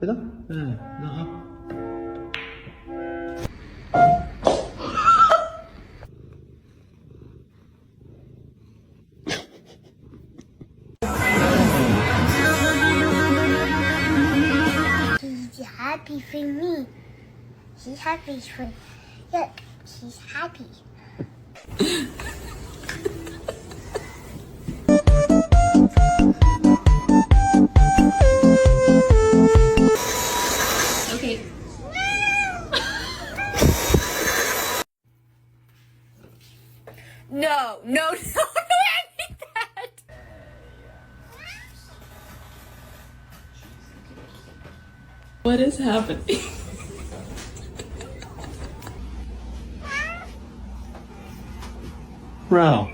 cái đó. Đó. He's happy for me. He's happy for... Look, he's happy. Okay. No, I need that. What is happening? Ralph.